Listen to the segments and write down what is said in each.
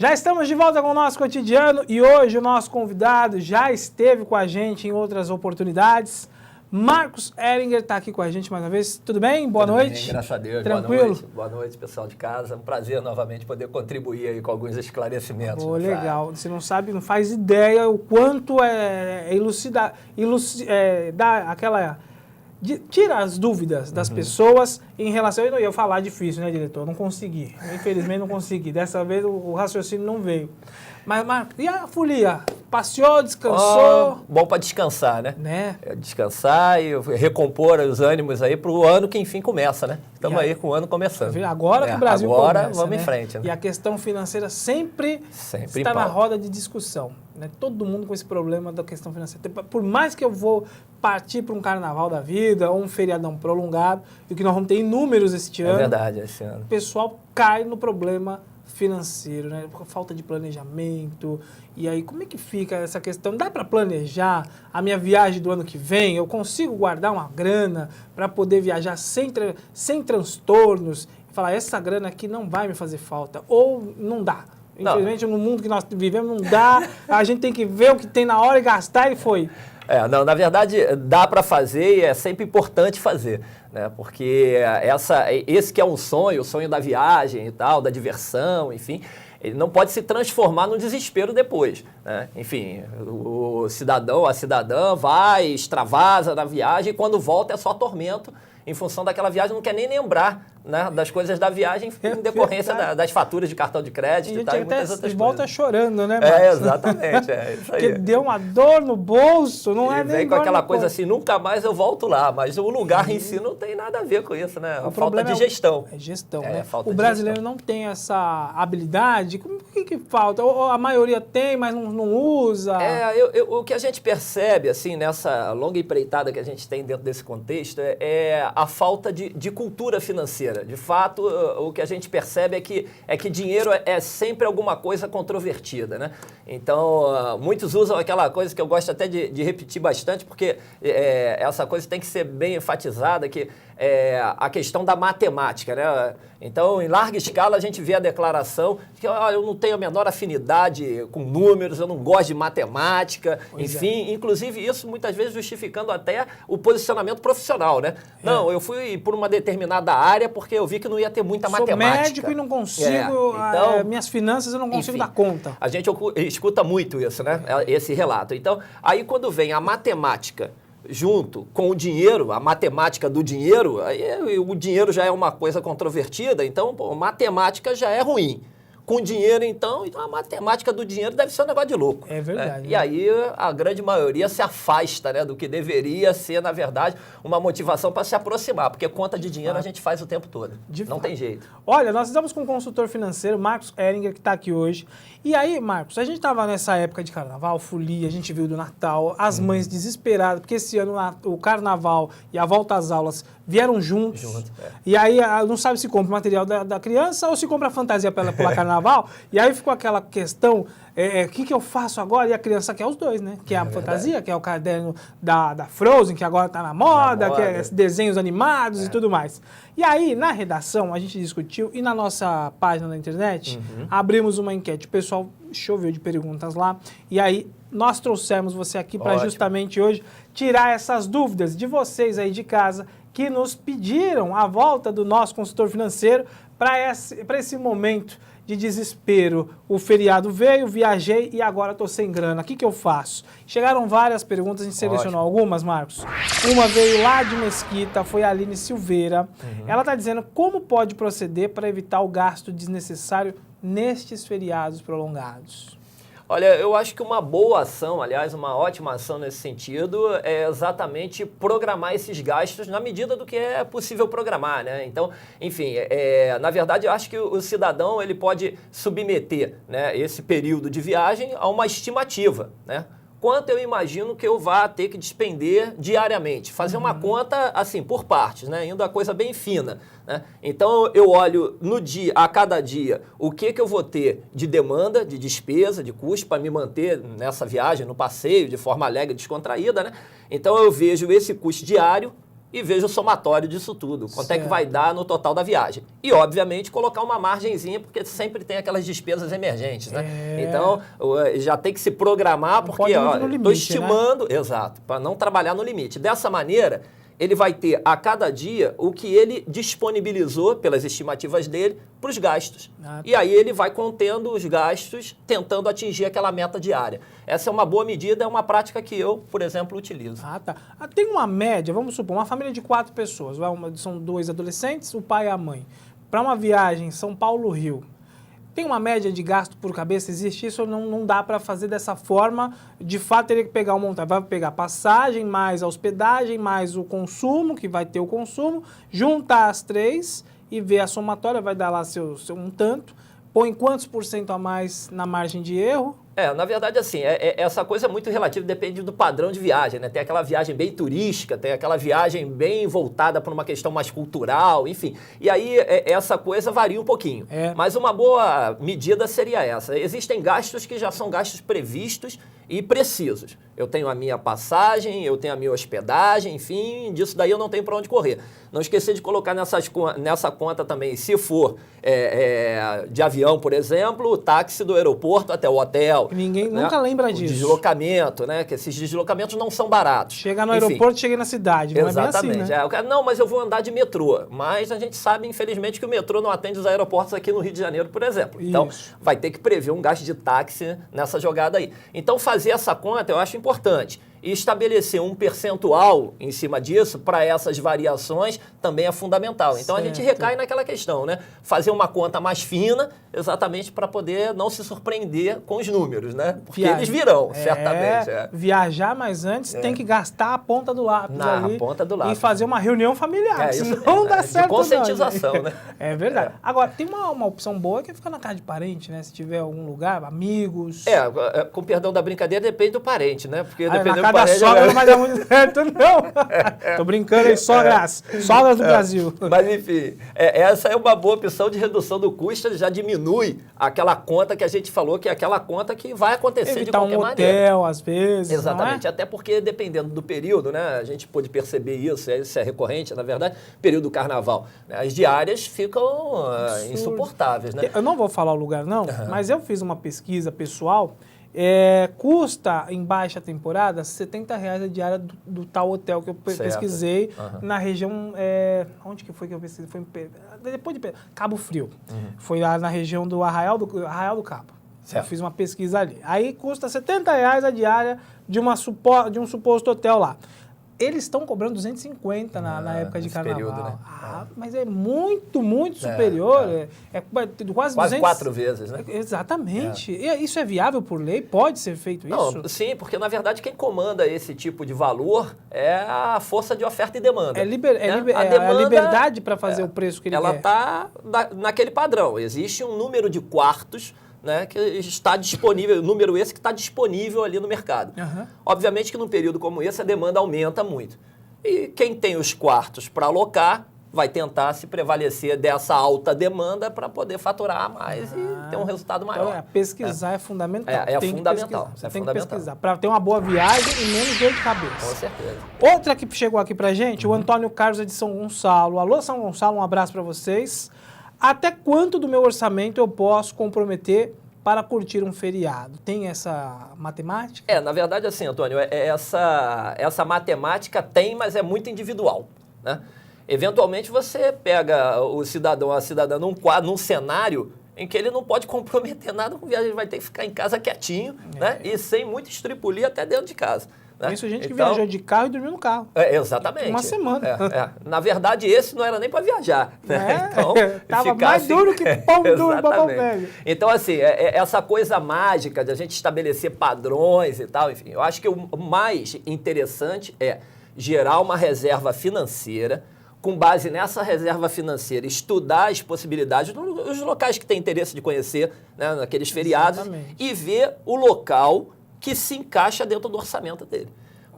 Já estamos de volta com o nosso cotidiano e hoje o nosso convidado já esteve com a gente em outras oportunidades. Marcos Ehringer está aqui com a gente mais uma vez. Tudo bem? Boa noite. Bem, graças a Deus. Tranquilo? Boa noite, pessoal de casa. É um prazer novamente poder contribuir aí com alguns esclarecimentos. Legal. Você não sabe, não faz ideia o quanto tira as dúvidas das pessoas em relação... Eu ia falar difícil, né, diretor? Não consegui. Infelizmente não consegui. Dessa vez o raciocínio não veio. Mas, Marcos, e a folia? Passeou, descansou? Bom para descansar, né? Descansar e recompor os ânimos aí para o ano que enfim começa, né? Estamos aí com o ano começando. Agora que o Brasil começa, agora vamos em frente. Né? E a questão financeira sempre está na roda de discussão. Né? Todo mundo com esse problema da questão financeira. Por mais que eu vou partir para um carnaval da vida ou um feriadão prolongado, e que nós vamos ter inúmeros este ano. É verdade, esse ano. O pessoal cai no problema financeiro, né? Falta de planejamento. E aí, como é que fica essa questão? Dá para planejar a minha viagem do ano que vem? Eu consigo guardar uma grana para poder viajar sem transtornos? E falar, essa grana aqui não vai me fazer falta. Ou não dá. Infelizmente, no mundo que nós vivemos, não dá. A gente tem que ver o que tem na hora e gastar e foi. Não, na verdade, dá para fazer e é sempre importante fazer, né? Porque esse que é um sonho, o sonho da viagem e tal, da diversão, enfim, ele não pode se transformar no desespero depois, né? Enfim, o cidadão, a cidadã vai, extravasa na viagem e quando volta é só tormento em função daquela viagem, não quer nem lembrar, né, das coisas da viagem em decorrência das faturas de cartão de crédito e tal, e muitas outras volta coisas. chorando, né, Marcos? Exatamente, isso aí. Porque deu uma dor no bolso, não é nem vem com aquela coisa assim, nunca mais eu volto lá, mas o lugar em si não tem nada a ver com isso, né? A falta de gestão. É gestão, né? O brasileiro não tem essa habilidade, o que falta? Ou a maioria tem, mas não usa? O que a gente percebe, assim, nessa longa empreitada que a gente tem dentro desse contexto é a falta de cultura financeira. De fato, o que a gente percebe é que dinheiro é sempre alguma coisa controvertida, né? Então, muitos usam aquela coisa que eu gosto até de repetir bastante, porque essa coisa tem que ser bem enfatizada, que é a questão da matemática, né? Então, em larga escala, a gente vê a declaração que eu não tenho a menor afinidade com números, eu não gosto de matemática, enfim, inclusive isso muitas vezes justificando até o posicionamento profissional, né? Não, eu fui por uma determinada área porque eu vi que não ia ter muita matemática. Sou médico e não consigo, então, minhas finanças eu não consigo dar conta. A gente escuta muito isso, né? Esse relato. Então, aí quando vem a matemática junto com o dinheiro, a matemática do dinheiro, aí o dinheiro já é uma coisa controvertida, então matemática já é ruim. Com dinheiro, então a matemática do dinheiro deve ser um negócio de louco. É verdade. E aí a grande maioria se afasta, né, do que deveria ser, na verdade, uma motivação para se aproximar, porque conta de dinheiro a gente faz o tempo todo. Não tem jeito. Olha, nós estamos com um consultor financeiro, Marcos Ehringer, que está aqui hoje. E aí, Marcos, a gente estava nessa época de carnaval, folia, a gente viu do Natal, as mães desesperadas, porque esse ano o carnaval e a volta às aulas vieram juntos. E aí não sabe se compra o material da criança ou se compra a fantasia para ela pular carnaval. E aí ficou aquela questão, o que eu faço agora? E a criança quer os dois, né? Que é a fantasia, que é o caderno da Frozen, que agora está na moda, que é desenhos animados e tudo mais. E aí, na redação, a gente discutiu, e na nossa página na internet, abrimos uma enquete. O pessoal choveu de perguntas lá. E aí, nós trouxemos você aqui para justamente hoje tirar essas dúvidas de vocês aí de casa que nos pediram a volta do nosso consultor financeiro para esse momento de desespero. O feriado veio, viajei e agora estou sem grana. O que eu faço? Chegaram várias perguntas, a gente selecionou algumas, Marcos. Uma veio lá de Mesquita, foi a Aline Silveira. Ela está dizendo como pode proceder para evitar o gasto desnecessário nestes feriados prolongados. Olha, eu acho que uma boa ação, aliás, uma ótima ação nesse sentido, é exatamente programar esses gastos na medida do que é possível programar, né? Então, enfim, na verdade, eu acho que o cidadão ele pode submeter, né, esse período de viagem a uma estimativa, né? Quanto eu imagino que eu vá ter que despender diariamente. Fazer uma conta, assim, por partes, né? Indo a coisa bem fina, né? Então, eu olho a cada dia, o que eu vou ter de demanda, de despesa, de custo para me manter nessa viagem, no passeio, de forma alegre, descontraída, né? Então, eu vejo esse custo diário, e vejo o somatório disso tudo, quanto é que Certo. vai dar no total da viagem. E, obviamente, colocar uma margenzinha, porque sempre tem aquelas despesas emergentes, né? Então, já tem que se programar, Não porque pode ir muito no estou limite, estimando, exato, para não trabalhar no limite. Dessa maneira, ele vai ter a cada dia o que ele disponibilizou, pelas estimativas dele, para os gastos. Ah, tá. E aí ele vai contendo os gastos, tentando atingir aquela meta diária. Essa é uma boa medida, é uma prática que eu, por exemplo, utilizo. Ah, tá. Tem uma média, vamos supor, uma família de 4 pessoas, são 2 adolescentes, o pai e a mãe. Para uma viagem São Paulo-Rio, tem uma média de gasto por cabeça? Existe isso ou não dá para fazer dessa forma? De fato, teria que pegar vai pegar passagem, mais a hospedagem, mais o consumo, que vai ter o consumo, juntar as 3 e ver a somatória, vai dar lá seu um tanto. Põe quantos % a mais na margem de erro? Na verdade, assim, essa coisa é muito relativa, depende do padrão de viagem, né? Tem aquela viagem bem turística, tem aquela viagem bem voltada para uma questão mais cultural, enfim. E aí, essa coisa varia um pouquinho. Mas uma boa medida seria essa. Existem gastos que já são gastos previstos e precisos. Eu tenho a minha passagem, eu tenho a minha hospedagem, enfim, disso daí eu não tenho para onde correr. Não esquecer de colocar nessa conta também, se for de avião, por exemplo, o táxi do aeroporto até o hotel. Ninguém né? nunca lembra O disso. deslocamento, né? Que esses deslocamentos não são baratos. Chega no Enfim, aeroporto, chega na cidade. Não exatamente. é bem assim, né? O cara, não, mas eu vou andar de metrô. Mas a gente sabe, infelizmente, que o metrô não atende os aeroportos aqui no Rio de Janeiro, por exemplo. Então, Isso. vai ter que prever um gasto de táxi nessa jogada aí. Então, fazer essa conta eu acho importante. E estabelecer um percentual em cima disso para essas variações também é fundamental. Então, a gente Certo. recai naquela questão, né? Fazer uma conta mais fina, exatamente para poder não se surpreender com os números, né? Porque eles virão, certamente. Viajar, mas antes tem que gastar a ponta do lápis Na ali. ponta do lápis. E fazer uma reunião familiar, Isso senão mesmo, não dá de certo conscientização, não, né? É verdade. Agora, tem uma opção boa que é ficar na casa de parente, né? Se tiver algum lugar, amigos... Com perdão da brincadeira, depende do parente, né? Porque Na dependendo casa do da parente... sogra não vai dar muito certo, não. Tô brincando aí, sogras do Brasil. Mas, enfim, essa é uma boa opção de redução do custo, ele já diminui aquela conta que a gente falou, que é aquela conta que vai acontecer Evitar de qualquer um maneira. hotel, às vezes, Exatamente, não é? até porque dependendo do período, né, a gente pôde perceber isso é recorrente, na verdade, período do carnaval, né, as diárias ficam insuportáveis, né? Eu não vou falar o lugar, não, mas eu fiz uma pesquisa pessoal. Custa, em baixa temporada, R$70 a diária do tal hotel que eu pesquisei na região... onde que foi que eu pesquisei? Foi depois de Cabo Frio. Foi lá na região do Arraial do Cabo. Certo. Eu fiz uma pesquisa ali. Aí custa R$70 a diária de um suposto hotel lá. Eles estão cobrando 250 na época de carnaval. Período, né? Mas é muito superior. É quase 200... 4 vezes, né? Exatamente. E isso é viável por lei? Pode ser feito isso? Não, sim, porque na verdade quem comanda esse tipo de valor é a força de oferta e demanda. A liberdade para fazer o preço que ele quer. Ela está naquele padrão. Existe um número de quartos, né, que está disponível, número esse que está disponível ali no mercado. Obviamente que num período como esse a demanda aumenta muito. E quem tem os quartos para alocar vai tentar se prevalecer dessa alta demanda para poder faturar mais e ter um resultado maior. Então, pesquisar é fundamental. Fundamental. Tem que pesquisar para ter uma boa viagem e menos dor de cabeça. Com certeza. Outra que chegou aqui pra gente, o Antônio Carlos é de São Gonçalo. Alô, São Gonçalo, um abraço para vocês. Até quanto do meu orçamento eu posso comprometer para curtir um feriado? Tem essa matemática? Na verdade, assim, Antônio, essa matemática tem, mas é muito individual, né? Eventualmente você pega o cidadão, a cidadã num cenário em que ele não pode comprometer nada com viagem, ele vai ter que ficar em casa quietinho, né? E sem muito estripulir até dentro de casa. Né? Isso, gente que viajou de carro e dormiu no carro. Exatamente. Uma semana. Na verdade, esse não era nem para viajar. Né? Então, tava mais duro que pão duro para pão velho. Então, assim, essa coisa mágica de a gente estabelecer padrões e tal, enfim, eu acho que o mais interessante é gerar uma reserva financeira, com base nessa reserva financeira, estudar as possibilidades, os locais que tem interesse de conhecer, né, naqueles feriados, e ver o local que se encaixa dentro do orçamento dele.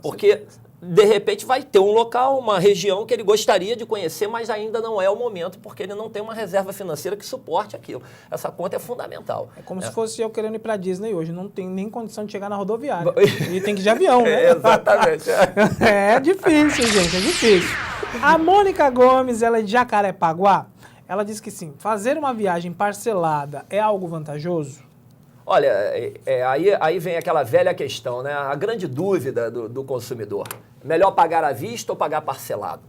Porque, de repente, vai ter um local, uma região que ele gostaria de conhecer, mas ainda não é o momento, porque ele não tem uma reserva financeira que suporte aquilo. Essa conta é fundamental. É como se fosse eu querendo ir para Disney hoje, não tem nem condição de chegar na rodoviária. E tem que ir de avião, né? Exatamente. É difícil, gente, é difícil. A Mônica Gomes, ela é de Jacarepaguá. Ela diz que sim, fazer uma viagem parcelada é algo vantajoso? Olha, aí vem aquela velha questão, né? A grande dúvida do consumidor. Melhor pagar à vista ou pagar parcelado?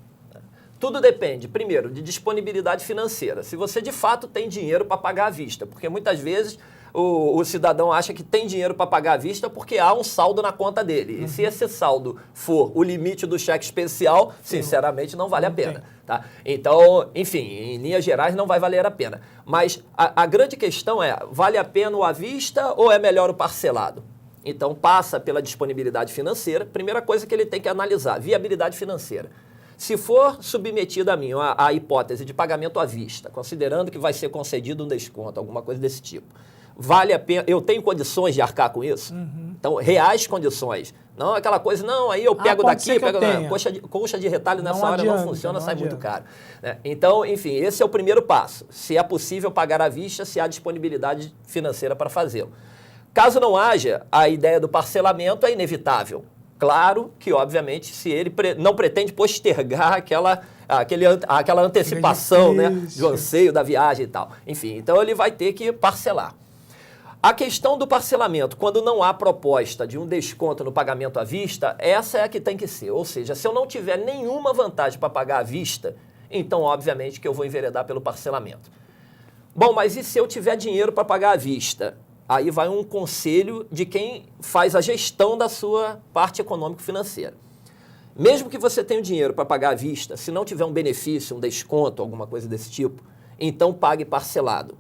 Tudo depende, primeiro, de disponibilidade financeira. Se você de fato tem dinheiro para pagar à vista, porque muitas vezes o cidadão acha que tem dinheiro para pagar à vista porque há um saldo na conta dele. E se esse saldo for o limite do cheque especial, sinceramente não vale a pena. Tá? Então, enfim, em linhas gerais não vai valer a pena. Mas a grande questão é, vale a pena o à vista ou é melhor o parcelado? Então passa pela disponibilidade financeira. Primeira coisa que ele tem que analisar, viabilidade financeira. Se for submetido a mim a hipótese de pagamento à vista, considerando que vai ser concedido um desconto, alguma coisa desse tipo, vale a pena, eu tenho condições de arcar com isso? Então, reais condições. Não aquela coisa, não, aí eu pego daqui, pego coxa de retalho nessa hora não funciona, sai muito caro. Né? Então, enfim, esse é o primeiro passo. Se é possível pagar à vista, se há disponibilidade financeira para fazê-lo. Caso não haja, a ideia do parcelamento é inevitável. Claro que, obviamente, se ele não pretende postergar aquela antecipação, né, do anseio da viagem e tal. Enfim, então ele vai ter que parcelar. A questão do parcelamento, quando não há proposta de um desconto no pagamento à vista, essa é a que tem que ser. Ou seja, se eu não tiver nenhuma vantagem para pagar à vista, então, obviamente, que eu vou enveredar pelo parcelamento. Bom, mas e se eu tiver dinheiro para pagar à vista? Aí vai um conselho de quem faz a gestão da sua parte econômico-financeira. Mesmo que você tenha dinheiro para pagar à vista, se não tiver um benefício, um desconto, alguma coisa desse tipo, então pague parcelado.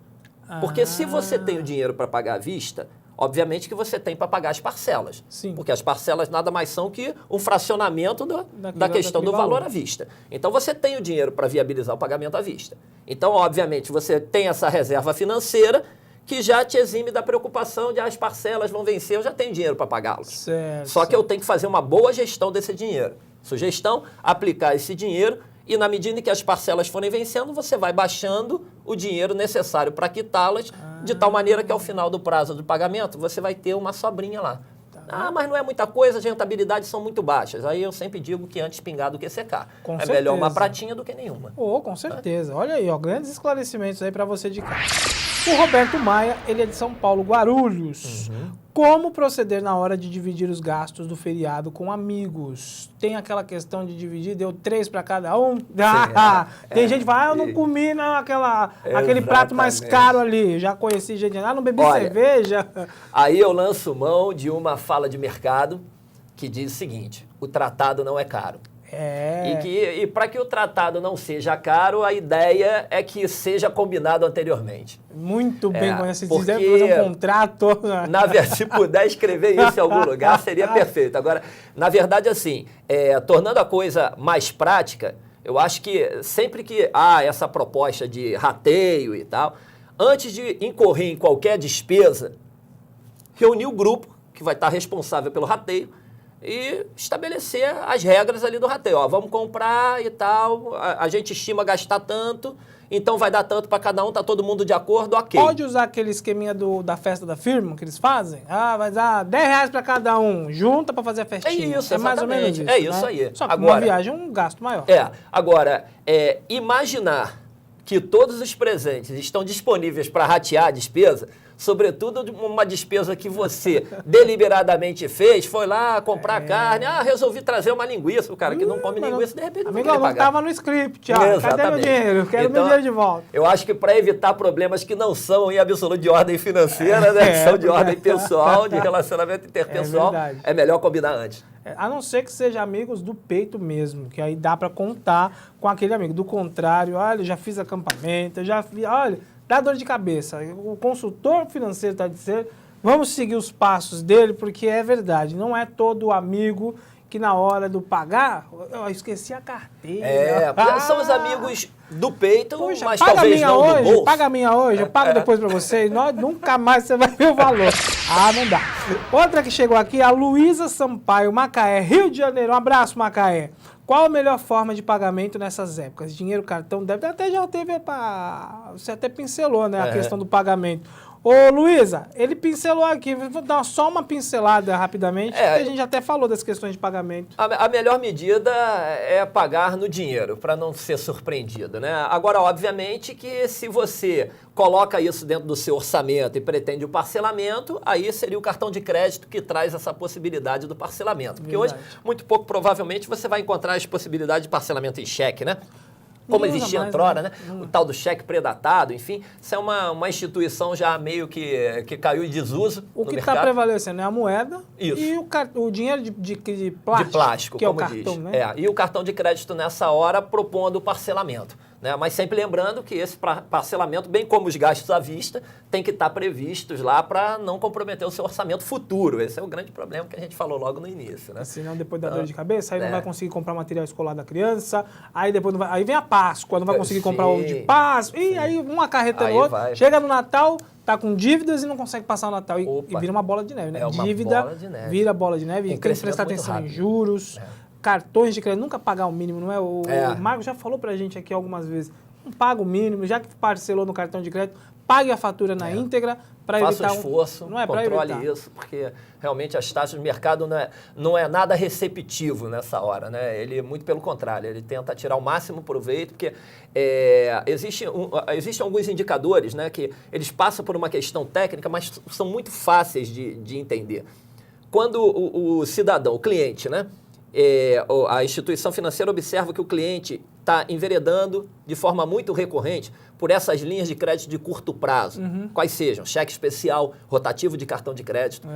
Porque se você tem o dinheiro para pagar à vista, obviamente que você tem para pagar as parcelas. Sim. Porque as parcelas nada mais são que um fracionamento da questão do valor à vista. Então você tem o dinheiro para viabilizar o pagamento à vista. Então, obviamente, você tem essa reserva financeira que já te exime da preocupação de as parcelas vão vencer, eu já tenho dinheiro para pagá-las. Só que eu tenho que fazer uma boa gestão desse dinheiro. Sugestão, aplicar esse dinheiro e na medida em que as parcelas forem vencendo, você vai baixando o dinheiro necessário para quitá-las, de tal maneira que ao final do prazo do pagamento, você vai ter uma sobrinha lá. Mas não é muita coisa, as rentabilidades são muito baixas. Aí eu sempre digo que antes pingar do que secar. É melhor uma pratinha do que nenhuma. Com certeza. Olha aí, grandes esclarecimentos aí para você de casa. O Roberto Maia, ele é de São Paulo, Guarulhos. Como proceder na hora de dividir os gastos do feriado com amigos? Tem aquela questão de dividir, deu 3 para cada um? Tem gente que fala, eu não comi aquele prato mais caro ali. Já conheci gente, não bebi cerveja. Aí eu lanço mão de uma fala de mercado que diz o seguinte, o tratado não é caro. E para que o tratado não seja caro, a ideia é que seja combinado anteriormente. Muito bem conhecido. Se fazer um contrato. Se puder escrever isso em algum lugar, seria perfeito. Agora, na verdade, assim, tornando a coisa mais prática, eu acho que sempre que há essa proposta de rateio e tal, antes de incorrer em qualquer despesa, reunir o grupo que vai estar responsável pelo rateio, e estabelecer as regras ali do rateio. Vamos comprar e tal, a gente estima gastar tanto, então vai dar tanto para cada um, tá todo mundo de acordo, ok. Pode usar aquele esqueminha da festa da firma que eles fazem? Vai dar R$10 para cada um, junta para fazer a festinha. É isso, mais ou menos isso. É isso, né? Aí. Só que uma viagem é um gasto maior. Agora, imaginar que todos os presentes estão disponíveis para ratear a despesa, sobretudo uma despesa que você deliberadamente fez, foi lá comprar carne, resolvi trazer uma linguiça, o cara que não come linguiça, de repente não vai pagar. Não estava no script, cadê meu dinheiro? Quero meu dinheiro de volta. Eu acho que para evitar problemas que não são em absoluto de ordem financeira, né, são de ordem pessoal, de relacionamento interpessoal, é melhor combinar antes. A não ser que seja amigos do peito mesmo, que aí dá para contar com aquele amigo. Do contrário, olha, já fiz acampamento, olha, dá dor de cabeça. O consultor financeiro está dizendo, vamos seguir os passos dele, porque é verdade, não é todo amigo que na hora do pagar, eu esqueci a carteira. São os amigos do peito, mas talvez não do bolso. Paga a minha hoje, eu pago depois para você, nunca mais você vai ver o valor. Não dá. Outra que chegou aqui, a Luísa Sampaio, Macaé, Rio de Janeiro. Um abraço, Macaé. Qual a melhor forma de pagamento nessas épocas? Dinheiro, cartão, débito? Até já teve, você até pincelou, né, a questão do pagamento. Ô, Luísa, ele pincelou aqui, vou dar só uma pincelada rapidamente, porque a gente até falou das questões de pagamento. A melhor medida é pagar no dinheiro, para não ser surpreendido, né? Agora, obviamente que se você coloca isso dentro do seu orçamento e pretende o parcelamento, aí seria o cartão de crédito que traz essa possibilidade do parcelamento. Porque hoje, muito pouco provavelmente, você vai encontrar as possibilidades de parcelamento em cheque, né? Como existia outrora, né? O tal do cheque predatado, enfim. Isso é uma instituição já meio que caiu em desuso no mercado. O que está prevalecendo é a moeda Isso. E o dinheiro de plástico. De plástico, que como é o cartão, diz. né? E o cartão de crédito nessa hora propondo o parcelamento. Né? Mas sempre lembrando que esse parcelamento, bem como os gastos à vista, tem que estar previstos lá para não comprometer o seu orçamento futuro. Esse é o grande problema que a gente falou logo no início. Né? Senão depois dá dor de cabeça, aí não vai conseguir comprar material escolar da criança, aí depois não vai, aí vem a Páscoa, não vai conseguir comprar ovo de Páscoa, e aí um acarreta no outro, chega no Natal, tá com dívidas e não consegue passar o Natal. E vira uma bola de neve, né? Dívida bola de neve. Vira bola de neve, e tem que prestar atenção em juros, cartões de crédito, nunca pagar o mínimo, não é? O Marcos já falou pra gente aqui algumas vezes, não paga o mínimo, já que parcelou no cartão de crédito, pague a fatura na íntegra para evitar Faça um esforço, controle isso, porque realmente as taxas de mercado não é nada receptivo nessa hora, né? Ele, muito pelo contrário, ele tenta tirar o máximo proveito, porque existem alguns indicadores, né, que eles passam por uma questão técnica, mas são muito fáceis de entender. Quando o cidadão, o cliente, né, a instituição financeira observa que o cliente está enveredando de forma muito recorrente por essas linhas de crédito de curto prazo, quais sejam, cheque especial, rotativo de cartão de crédito.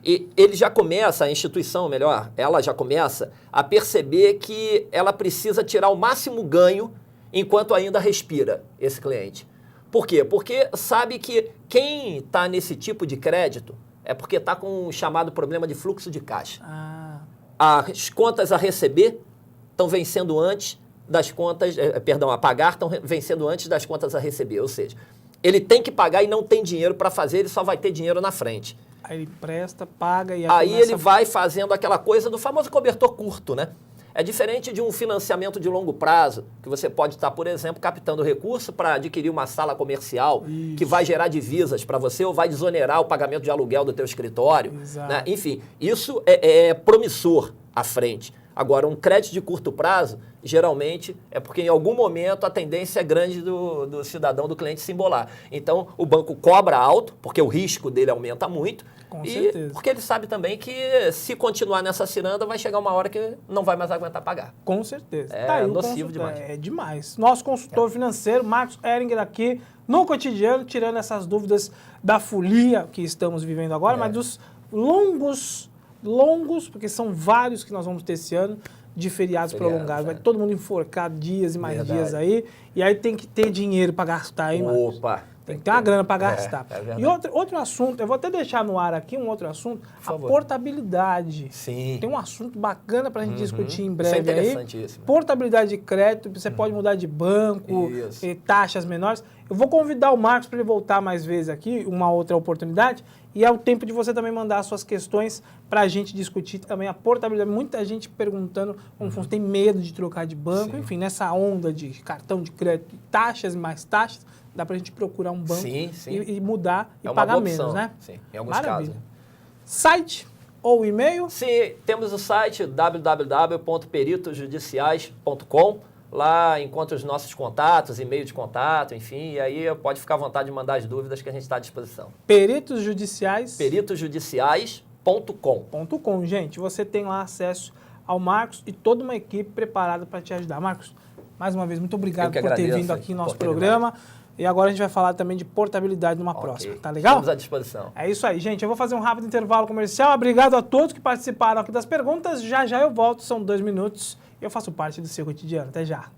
E ele já começa, a instituição, melhor, ela já começa a perceber que ela precisa tirar o máximo ganho enquanto ainda respira esse cliente. Por quê? Porque sabe que quem está nesse tipo de crédito é porque está com um chamado problema de fluxo de caixa. As contas a receber estão vencendo antes das contas, a pagar estão vencendo antes das contas a receber. Ou seja, ele tem que pagar e não tem dinheiro para fazer, ele só vai ter dinheiro na frente. Aí ele presta, paga e aí ele vai fazendo aquela coisa do famoso cobertor curto, né? É diferente de um financiamento de longo prazo, que você pode estar, por exemplo, captando recurso para adquirir uma sala comercial que vai gerar divisas para você ou vai desonerar o pagamento de aluguel do teu escritório. Né? Enfim, isso é promissor à frente. Agora, um crédito de curto prazo, geralmente, é porque em algum momento a tendência é grande do cidadão, do cliente se embolar. Então, o banco cobra alto, porque o risco dele aumenta muito. Com certeza. Porque ele sabe também que se continuar nessa ciranda, vai chegar uma hora que não vai mais aguentar pagar. Com certeza. É nocivo demais. É demais. Nosso consultor financeiro, Marcos Heringer, aqui no cotidiano, tirando essas dúvidas da folia que estamos vivendo agora, mas dos longos, porque são vários que nós vamos ter esse ano, de feriados prolongados. Vai todo mundo enforcar dias e mais dias aí, e aí tem que ter dinheiro para gastar, hein, Marcos? Opa! Tem que ter uma grana para gastar. E outro assunto, eu vou até deixar no ar aqui um outro assunto, a portabilidade. Sim. Tem um assunto bacana para a gente discutir em breve. Isso é interessantíssimo. Aí. Portabilidade de crédito, você pode mudar de banco, taxas menores. Eu vou convidar o Marcos para ele voltar mais vezes aqui, uma outra oportunidade, e é o tempo de você também mandar suas questões para a gente discutir também a portabilidade. Muita gente perguntando como tem medo de trocar de banco, enfim, nessa onda de cartão de crédito, taxas e mais taxas, dá pra gente procurar um banco e mudar e pagar menos, né? Sim, em alguns casos. Site ou e-mail? Sim, temos o site www.peritosjudiciais.com. Lá encontra os nossos contatos, e-mail de contato, enfim, e aí pode ficar à vontade de mandar as dúvidas que a gente está à disposição. Peritos Judiciais? Peritosjudiciais.com. Gente, você tem lá acesso ao Marcos e toda uma equipe preparada para te ajudar. Marcos, mais uma vez, muito obrigado por ter vindo aqui no nosso programa. E agora a gente vai falar também de portabilidade numa próxima, tá legal? Estamos à disposição. É isso aí, gente. Eu vou fazer um rápido intervalo comercial. Obrigado a todos que participaram aqui das perguntas. Já já eu volto, são 2 minutos. Eu faço parte do seu cotidiano. Até já.